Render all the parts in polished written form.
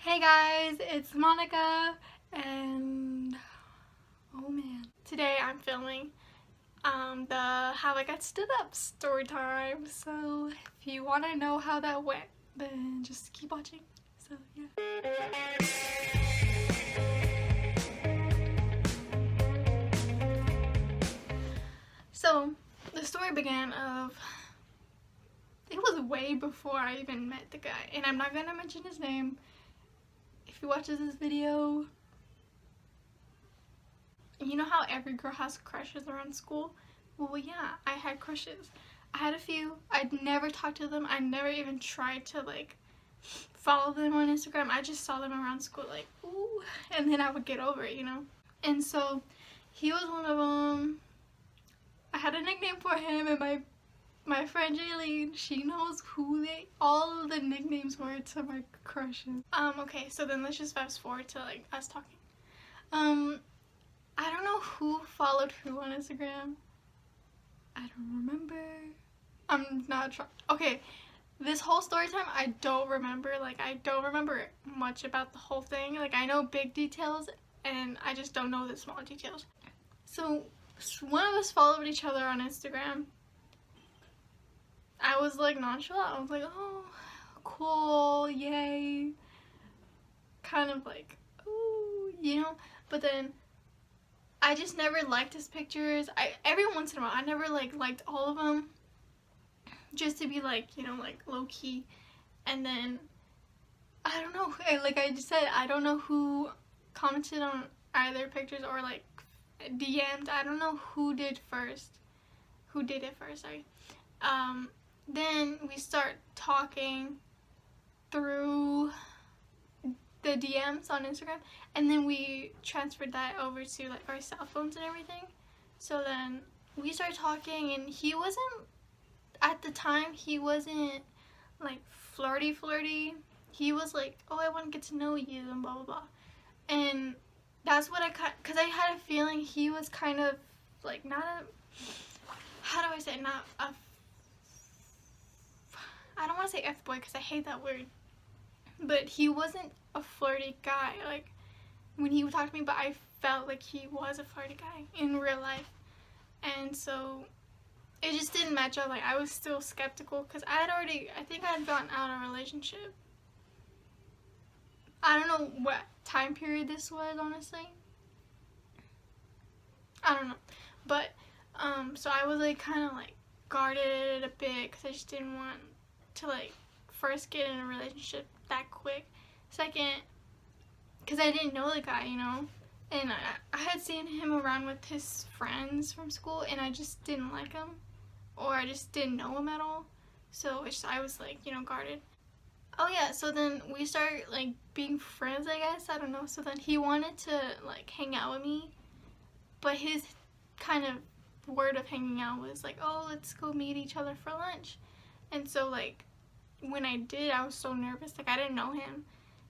Hey guys, it's Monica, and oh man, today I'm filming the How I Got Stood Up story time. So if you want to know how that went, then just keep watching. So yeah. So the story began it was way before I even met the guy, and I'm not gonna mention his name. If he watches this video, you know how every girl has crushes around school? Well, yeah, I had crushes. I had a few. I'd never talked to them. I never even tried to follow them on Instagram. I just saw them around school ooh, and then I would get over it, you know? And so he was one of them. I had a nickname for him, and my friend Jaylene, she knows who all of the nicknames were to my crushes. Okay, so then let's just fast forward to us talking. I don't know who followed who on Instagram. I don't remember. I'm not trying. Okay, this whole story time, I don't remember. I don't remember much about the whole thing. I know big details, and I just don't know the small details. So one of us followed each other on Instagram. I was nonchalant. I was like, oh, cool, yay. Kind of ooh, you know? But then I just never liked his pictures. Every once in a while, I never liked all of them, just to be low key. And then I don't know. Like I just said, I don't know who commented on either pictures or DM'd. I don't know who did it first. Sorry. Then we start talking through the DMs on Instagram, and then we transferred that over to our cell phones and everything. So then we started talking, and he wasn't, at the time, he wasn't flirty. He was oh, I want to get to know you and blah blah blah. And that's what because I had a feeling he was kind of not a, how do I say it, not a, I don't want to say F-boy because I hate that word, but he wasn't a flirty guy when he would talk to me, but I felt like he was a flirty guy in real life. And so it just didn't match up. I was still skeptical because I think I had gotten out of a relationship. I don't know what time period this was, honestly. I don't know. But so I was kind of guarded a bit because I just didn't want to first get in a relationship that quick. Second, because I didn't know the guy, you know, and I had seen him around with his friends from school, and I just didn't like him, or I just didn't know him at all. So I was guarded. Oh yeah, so then we started being friends, I guess. I don't know. So then he wanted to hang out with me, but his kind of word of hanging out was oh, let's go meet each other for lunch. And so when I did, I was so nervous. I didn't know him.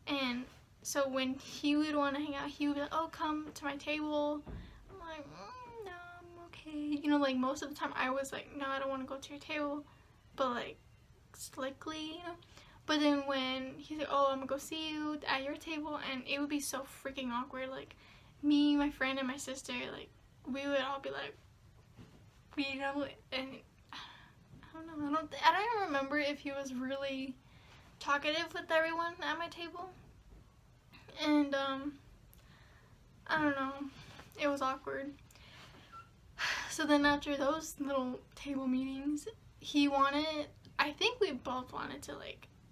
And so when he would want to hang out, he would be like, oh, come to my table. I'm like, no, I'm okay. You know, most of the time I was no, I don't want to go to your table. But slickly, you know. But then when he's like, oh, I'm going to go see you at your table. And it would be so freaking awkward. Me, my friend, and my sister, we would all be you know, and I don't even remember if he was really talkative with everyone at my table. And I don't know, it was awkward. So then after those little table meetings, I think we both wanted to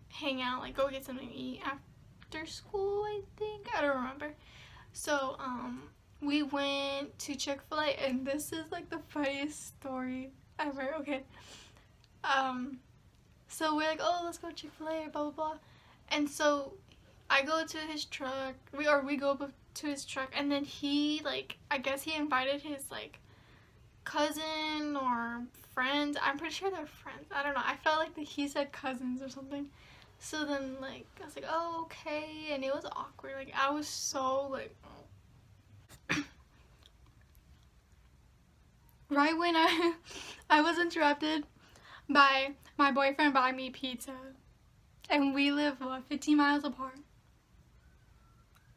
hang out, go get something to eat after school, I think. I don't remember. So we went to Chick-fil-A, and this is the funniest story ever. Okay. So we're oh, let's go to Chick-fil-A, blah blah blah. And so I go to his truck, we go up to his truck, and then he I guess he invited his cousin or friends. I'm pretty sure they're friends. I don't know. I felt that he said cousins or something. So then I was oh, okay, and it was awkward. I was so right when I was interrupted by my boyfriend buying me pizza, and we live 15 miles apart.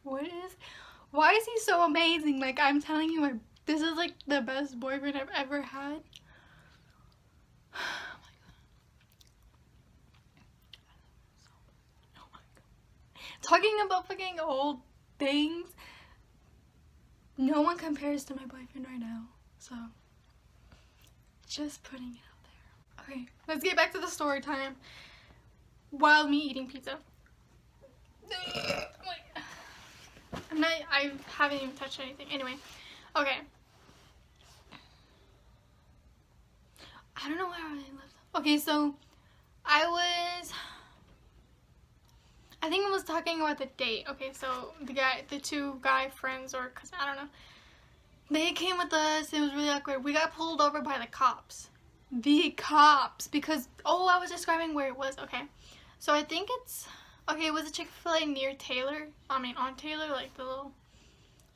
Why is he so amazing? Like, I'm telling you, this is like the best boyfriend I've ever had. Oh my god. Oh my god. Talking about fucking old things, no one compares to my boyfriend right now. So, just putting it out there. Okay, let's get back to the story time. While me eating pizza. I haven't even touched anything. Anyway, okay. I don't know where I left. Okay, so I think I was talking about the date. Okay, so the two guy friends, or cause I don't know, they came with us. It was really awkward. We got pulled over by the cops. Because I was describing where it was. Okay, so I think it was a Chick-fil-A near Taylor. On Taylor, like the little,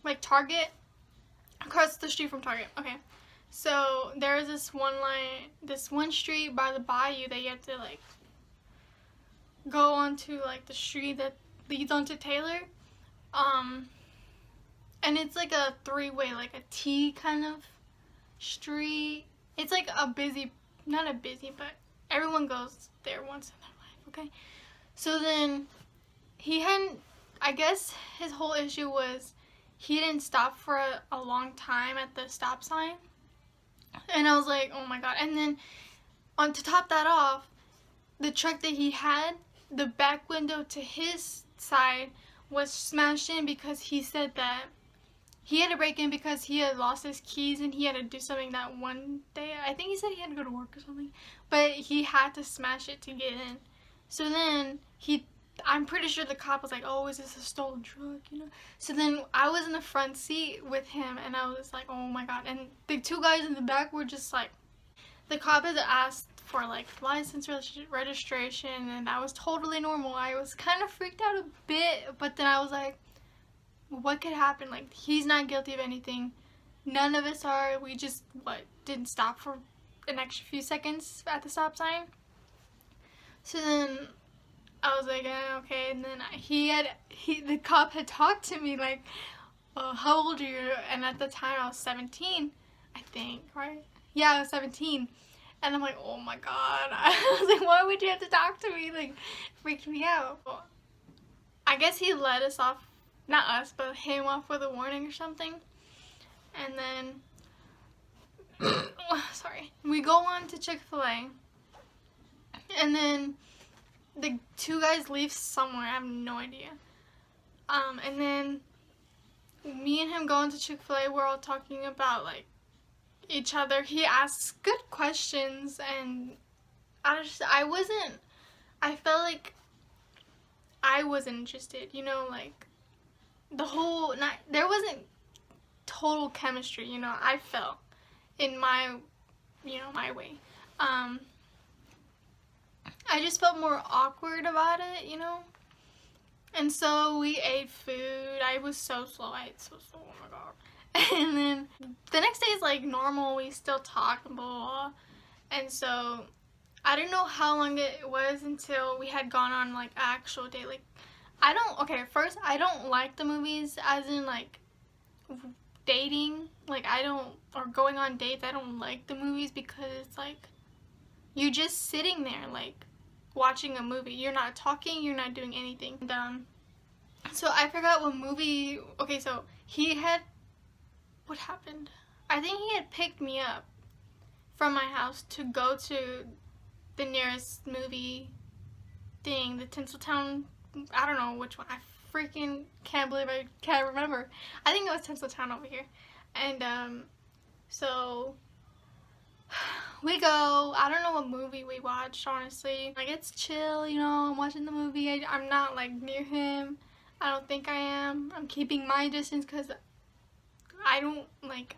like Target, across the street from Target. Okay, so there's this one street by the bayou that you have to like go onto, like the street that leads onto Taylor. And it's like a three-way, like a T kind of street. It's like not a busy, but everyone goes there once in their life, okay? So then I guess his whole issue was he didn't stop for a long time at the stop sign. And I was like, oh my god. And then to top that off, the truck that he had, the back window to his side was smashed in because he said that he had to break in because he had lost his keys and he had to do something that one day. I think he said he had to go to work or something. But he had to smash it to get in. So then I'm pretty sure the cop was like, oh, is this a stolen truck, you know? So then I was in the front seat with him and I was like, oh my god. And the two guys in the back were just like, the cop had asked for like license registration, and that was totally normal. I was kind of freaked out a bit, but then I was like, what could happen? Like, he's not guilty of anything. None of us are. We just didn't stop for an extra few seconds at the stop sign. So then I was like, okay. And then the cop had talked to me like, how old are you? And at the time I was 17, I think, right? Yeah, I was 17. And I'm like, oh my god. I was like, why would you have to talk to me? Like, freaked me out. Well, I guess he let us off, not us, but him off with a warning or something. And then, sorry. We go on to Chick-fil-A. And then the two guys leave somewhere. I have no idea. And then me and him go into Chick-fil-A. We're all talking about, like, each other. He asks good questions, and I felt like I wasn't interested, you know, like there wasn't total chemistry, you know, I felt in my way. I just felt more awkward about it, you know. And so we ate food. I was so slow. I ate so slow. Oh my god. And then the next day is like normal. We still talk and blah, blah, blah. And so I didn't know how long it was until we had gone on like actual date. Like, first, I don't like the movies as in like dating. Like, or going on dates. I don't like the movies because it's like you're just sitting there like watching a movie. You're not talking, you're not doing anything. And, so I forgot what movie. Okay, so what happened? I think he had picked me up from my house to go to the nearest movie thing, the Tinseltown. I don't know which one. I freaking can't believe I can't remember. I think it was Tinseltown over here. And so we go. I don't know what movie we watched, honestly. Like, it's chill, you know. I'm watching the movie. I'm not like near him. I don't think I am. I'm keeping my distance because I don't like.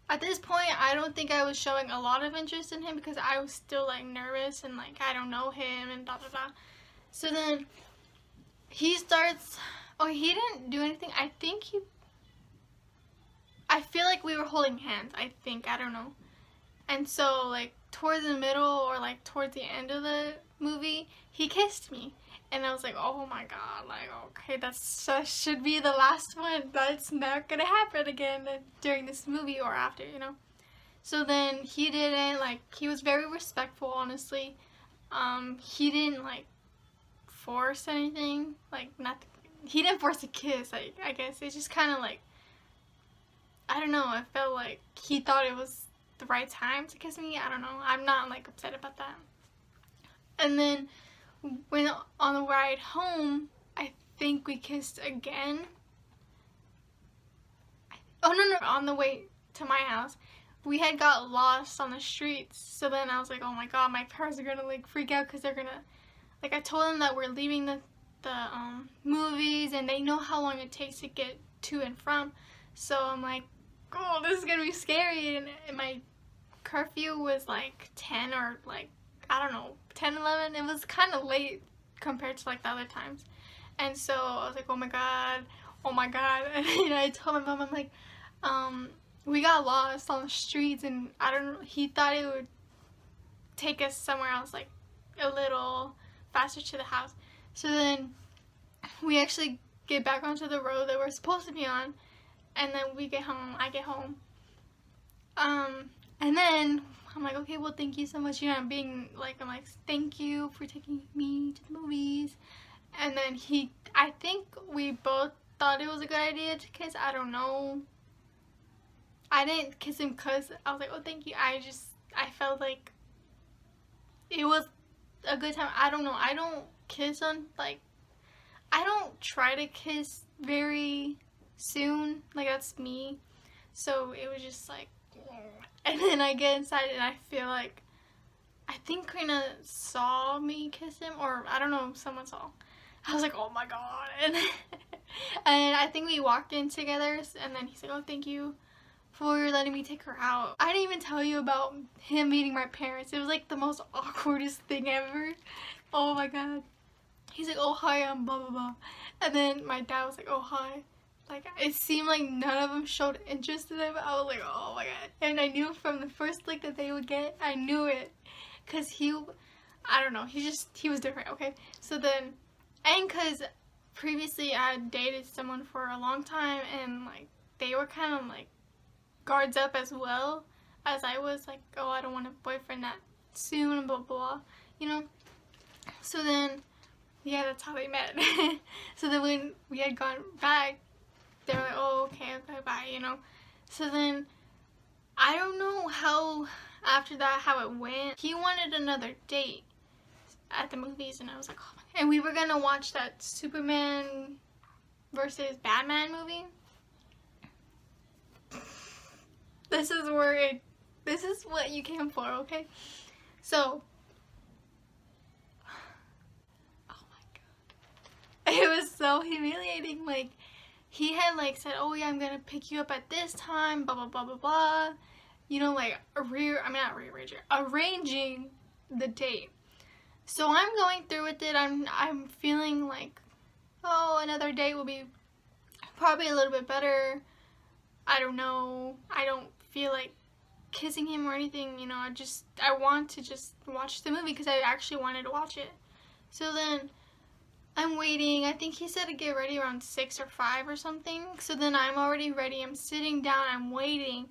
At this point, I don't think I was showing a lot of interest in him because I was still like nervous and like I don't know him and blah blah blah. So then he starts. Oh, he didn't do anything. I feel like we were holding hands. I don't know. And so like towards the middle or like towards the end of the movie, he kissed me. And I was like, oh my god, like, okay, that should be the last one. That's not gonna happen again during this movie or after, you know? So then he didn't, like, he was very respectful, honestly. He didn't, like, force anything, like, he didn't force a kiss, like, I guess. It's just kind of like, I don't know, I felt like he thought it was the right time to kiss me. I don't know. I'm not, like, upset about that. And then when on the ride home, I think we kissed again. Oh, no, on the way to my house, we had got lost on the streets. So then I was like, oh my god, my parents are gonna, like, freak out because they're gonna, like, I told them that we're leaving the movies and they know how long it takes to get to and from. So I'm like, oh, this is gonna be scary. And my curfew was like 10 or like, I don't know, 10, 11. It was kind of late compared to like the other times. And so I was like, oh my god. And you know, I told my mom, I'm like, we got lost on the streets and I don't know, he thought it would take us somewhere else, like a little faster to the house. So then we actually get back onto the road that we're supposed to be on, and then we get home, I get home. And then I'm like, okay, well, thank you so much. You know, I'm like, thank you for taking me to the movies. And then I think we both thought it was a good idea to kiss. I don't know. I didn't kiss him because I was like, oh, thank you. I felt like it was a good time. I don't know. I don't kiss on, like, I don't try to kiss very soon. Like, that's me. So it was just like, and then I get inside and I feel like, I think Karina saw me kiss him, or I don't know, someone saw. I was like, oh my god. And I think we walked in together, and then he's like, oh, thank you for letting me take her out. I didn't even tell you about him meeting my parents. It was like the most awkwardest thing ever. Oh my god. He's like, oh, hi, I'm blah blah blah. And then my dad was like, oh, hi. Like, it seemed like none of them showed interest in him. I was like, oh my god. And I knew from the first look that they would get, I knew it. Because I don't know, he was different, okay? So then, and because previously I had dated someone for a long time, and like, they were kind of like guards up as well as I was, like, oh, I don't want a boyfriend that soon, blah blah, you know? So then, yeah, that's how they met. So then when we had gone back, they were like, oh, okay, bye, you know? So then, I don't know how, after that, how it went. He wanted another date at the movies, and I was like, oh my god. And we were gonna watch that Superman versus Batman movie. This is what you came for, okay? So, oh my god. It was so humiliating. Like, he had like said, oh yeah, I'm gonna pick you up at this time, blah blah blah blah blah. You know, like arranging the date. So I'm going through with it. I'm feeling like, oh, another date will be probably a little bit better. I don't know. I don't feel like kissing him or anything, you know. I want to just watch the movie because I actually wanted to watch it. So then I'm waiting. I think he said to get ready around 6 or 5 or something. So then I'm already ready. I'm sitting down. I'm waiting,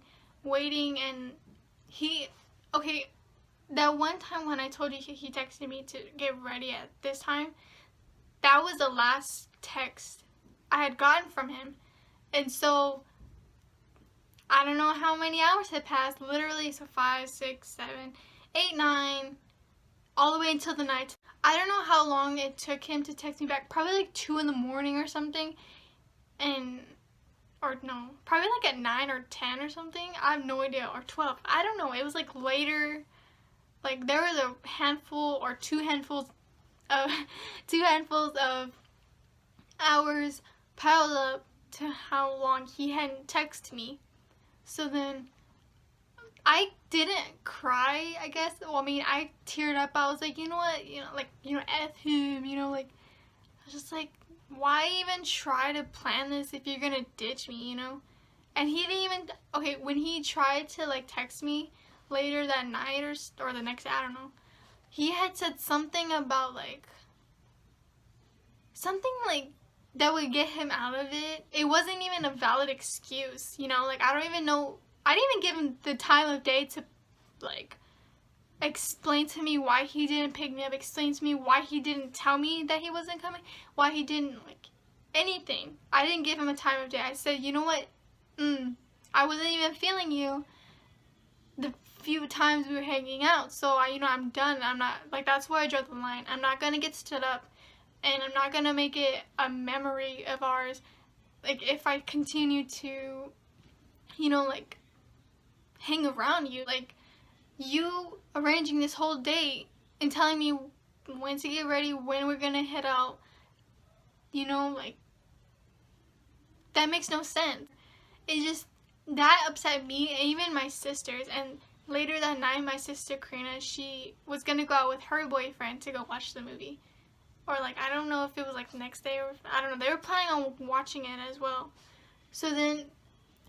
and okay, that one time when I told you he texted me to get ready at this time, that was the last text I had gotten from him. And so I don't know how many hours had passed, literally, so 5, 6, 7, 8, 9, all the way until the night. I don't know how long it took him to text me back, probably like 2 in the morning or something, or no, probably like at 9 or 10 or something, I have no idea, or 12, I don't know, it was like later, like there was a handful or 2 handfuls of, 2 handfuls of hours piled up to how long he hadn't texted me. So then, I didn't cry, I guess. Well, I mean, I teared up. I was like, you know what? F him, like, I was just like, why even try to plan this if you're gonna ditch me, And he didn't even, okay, when he tried to, like, text me later that night or the next day, I don't know, he had said something about, like, something like that would get him out of it. It wasn't even a valid excuse, you know, like I don't even know, I didn't even give him the time of day to like explain to me why he didn't pick me up, explain to me why he didn't tell me that he wasn't coming, why he didn't like anything. I didn't give him a time of day. I said, you know what, I wasn't even feeling you the few times we were hanging out, so I'm done. I'm not, like, that's where I draw the line. I'm not gonna get stood up, and I'm not gonna make it a memory of ours, like, if I continue to, like, hang around you. Like, you arranging this whole date and telling me when to get ready, when we're gonna head out, like, that makes no sense. It just, that upset me, and even my sisters. And later that night, my sister Karina, she was gonna go out with her boyfriend to go watch the movie. Or like, I don't know if it was like the next day, or I don't know, they were planning on watching it as well. So then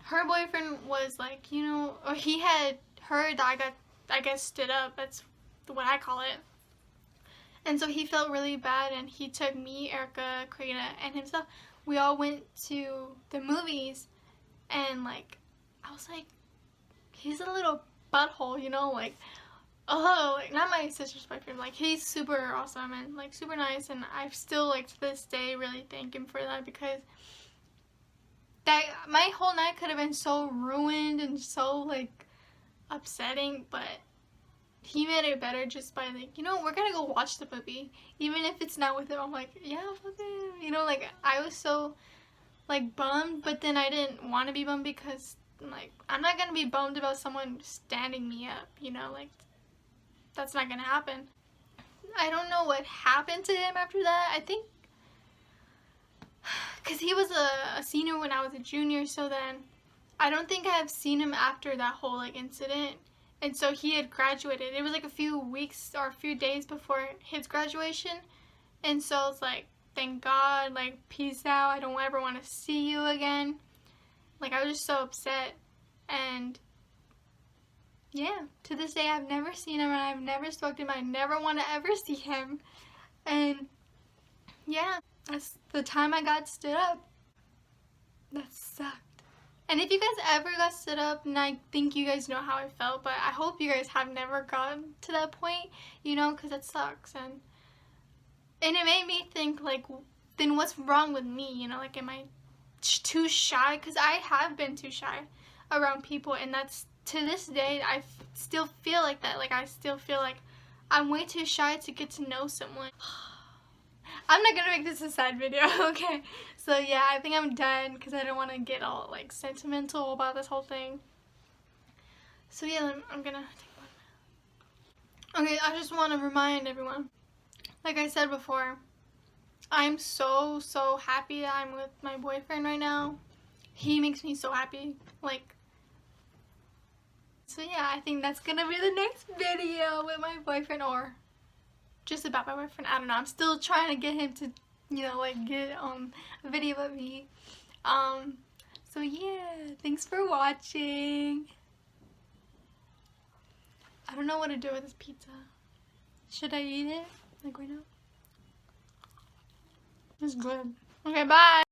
her boyfriend was like, or he had heard that I got, I guess, stood up, that's what I call it. And so he felt really bad, and he took me, Erica, Karina, and himself. We all went to the movies, and like, I was like, he's a little butthole, like, oh, like, not my sister's boyfriend, like, he's super awesome and like super nice, and I still, like, to this day really thank him for that, because that, my whole night could have been so ruined and so like upsetting, but he made it better just by like, we're gonna go watch the movie, even if it's not with him. I'm like, yeah, fuck him, like, I was so like bummed, but then I didn't want to be bummed, because like, I'm not gonna be bummed about someone standing me up, like, that's not gonna happen. I don't know what happened to him after that. I think because he was a senior when I was a junior, so then I don't think I've seen him after that whole like incident. And so he had graduated. It was like a few weeks or a few days before his graduation, and so it's like, thank God, like, peace out, I don't ever want to see you again. Like, I was just so upset. And yeah, to this day I've never seen him, and I've never spoken to him. I never want to ever see him. And yeah, that's the time I got stood up. That sucked. And if you guys ever got stood up, and I think you guys know how I felt, but I hope you guys have never gotten to that point, because it sucks. And it made me think, like, then what's wrong with me, like, am I too shy? Because I have been too shy around people, and that's, to this day, I still feel like that. Like, I still feel like I'm way too shy to get to know someone. I'm not gonna make this a sad video, okay? So yeah, I think I'm done, because I don't want to get all like sentimental about this whole thing. So yeah, I'm gonna take one. Okay, I just want to remind everyone, like I said before, I'm so happy that I'm with my boyfriend right now. He makes me so happy. Like, so yeah, I think that's gonna be the next video with my boyfriend, or just about my boyfriend. I don't know. I'm still trying to get him to, like, get a video of me. So yeah, thanks for watching. I don't know what to do with this pizza. Should I eat it? Like, right now? It's good. Okay, bye.